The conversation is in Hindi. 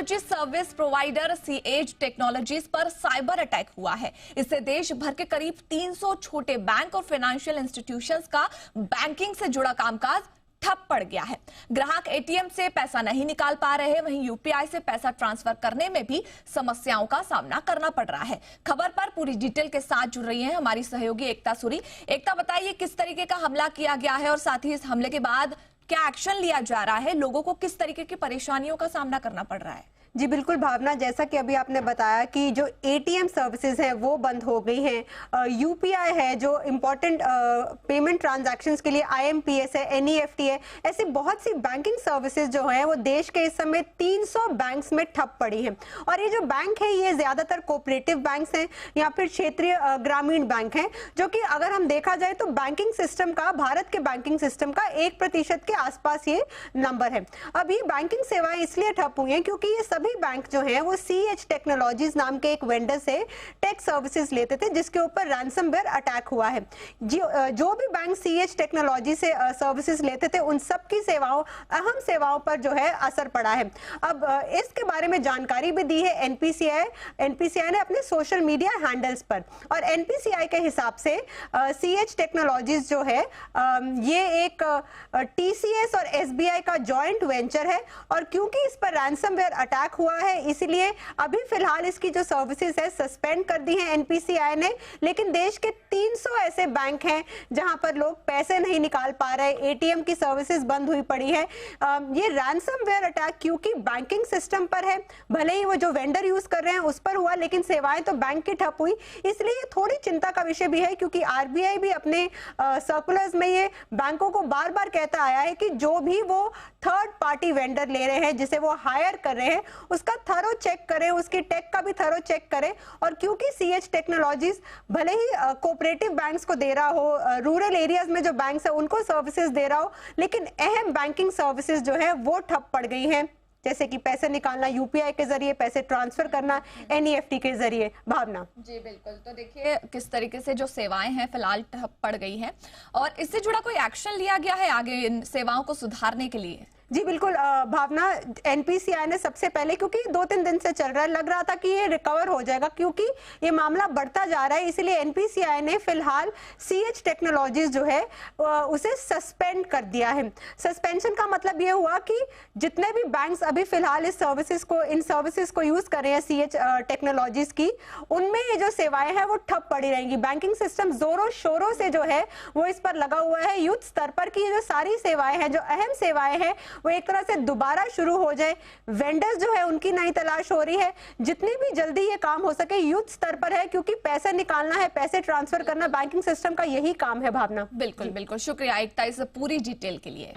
Technology service provider CEOs technologies पर साइबर अटैक हुआ है। इससे देश भर के करीब 300 छोटे बैंक और फाइनेंशियल इंस्टीट्यूशंस का बैंकिंग से जुड़ा कामकाज ठप पड़ गया है। ग्राहक एटीएम से पैसा नहीं निकाल पा रहे, वहीं यूपीआई से पैसा ट्रांसफर करने में भी समस्याओं का सामना करना पड़ रहा है। खबर पर पूरी डिटेल के साथ जुड़ रही है हमारी सहयोगी एकता सूरी। एकता, बताइए किस तरीके का हमला किया गया है और साथ ही इस हमले के बाद क्या एक्शन लिया जा रहा है, लोगों को किस तरीके की परेशानियों का सामना करना पड़ रहा है? जी बिल्कुल भावना, जैसा कि अभी आपने बताया कि जो एटीएम सर्विसेज हैं वो बंद हो गई हैं। यूपीआई है जो इम्पोर्टेंट पेमेंट ट्रांजैक्शंस के लिए, आईएमपीएस है, एनईएफटी है, ऐसी बहुत सी बैंकिंग सर्विसेज जो हैं वो देश के इस समय 300 बैंक्स में ठप पड़ी हैं। और ये जो बैंक है ये ज्यादातर कोऑपरेटिव बैंक्स हैं या फिर क्षेत्रीय ग्रामीण बैंक हैं, जो कि अगर हम देखा जाए तो बैंकिंग सिस्टम का, भारत के बैंकिंग सिस्टम का 1% के आसपास ये नंबर है। अब ये बैंकिंग सेवाएं इसलिए ठप हुई हैं क्योंकि ये सभी बैंक जो हैं वो सीएच टेक्नोलॉजीज नाम के एक वेंडर से टेक सर्विसेज लेते थे, जिसके ऊपर रैंसमवेयर अटैक हुआ है। जो भी बैंक सीएच टेक्नोलॉजी से सर्विसेज लेते थे उन सब की सेवाओं, अहम सेवाओं पर जो है असर पड़ा है। अब इसके बारे में जानकारी भी दी है एनपीसीआई ने अपने सोशल मीडिया हैंडल्स पर। और एनपीसीआई के हिसाब से सीएच टेक्नोलॉजीज जो है ये एक टीसीएस और एसबीआई का जॉइंट वेंचर है, और क्योंकि इस पर रैंसमवेयर अटैक हुआ है इसलिए अभी फिलहाल इसकी जो सर्विसेज है सस्पेंड कर दी है एनपीसीआई ने। लेकिन देश के 300 ऐसे बैंक हैं जहां पर लोग पैसे नहीं निकाल पा रहे, एटीएम की सर्विसेज बंद हुई पड़ी है। ये रैंसमवेयर अटैक क्योंकि बैंकिंग सिस्टम पर है, भले ही वो जो वेंडर यूज कर रहे हैं उस पर हुआ, लेकिन सेवाएं तो बैंक की ठप हुई, इसलिए थोड़ी चिंता का विषय भी है। क्योंकि आरबीआई भी अपने सर्कुलर्स में ये बैंकों को बार बार कहता आया है कि जो भी वो थर्ड पार्टी वेंडर ले रहे हैं, जिसे वो हायर कर रहे हैं, उसका थरो चेक करें, उसकी टेक का भी थरो चेक करें। और क्योंकि सीएच टेक्नोलॉजीज भले ही कोऑपरेटिव बैंक्स को दे रहा हो, रूरल एरियाज में जो बैंक्स है उनको सर्विसेज दे रहा हो, लेकिन अहम बैंकिंग सर्विसेज जो है वो ठप पड़ गई हैं, जैसे कि पैसे निकालना यूपीआई के जरिए, पैसे ट्रांसफर करना एनईएफटी के जरिए। भावना जी बिल्कुल, तो देखिए किस तरीके से जो सेवाएं हैं फिलहाल ठप पड़ गई हैं, और इससे जुड़ा कोई एक्शन लिया गया है आगे इन सेवाओं को सुधारने के लिए? जी बिल्कुल भावना, एनपीसीआई ने सबसे पहले, क्योंकि 2-3 दिन से चल रहा है, लग रहा था कि ये रिकवर हो जाएगा क्योंकि ये मामला बढ़ता जा रहा है, इसलिए एनपीसीआई ने फिलहाल सीएच टेक्नोलॉजीज जो है उसे सस्पेंड कर दिया है। सस्पेंशन का मतलब ये हुआ कि जितने भी बैंक्स अभी फिलहाल इन सर्विसेज को यूज कर रहे हैं सीएच टेक्नोलॉजीज की, उनमें ये जो सेवाएं हैं वो ठप पड़ी रहेंगी। बैंकिंग सिस्टम जोरों शोरों से जो है वो इस पर लगा हुआ है, युद्ध स्तर पर की जो सारी सेवाएं हैं, जो अहम सेवाएं हैं, वो एक तरह से दोबारा शुरू हो जाए। वेंडर्स जो है उनकी नई तलाश हो रही है, जितनी भी जल्दी ये काम हो सके युद्ध स्तर पर है, क्योंकि पैसे निकालना है, पैसे ट्रांसफर करना बैंकिंग सिस्टम का यही काम है। भावना बिल्कुल बिल्कुल, शुक्रिया एकता इस पूरी डिटेल के लिए।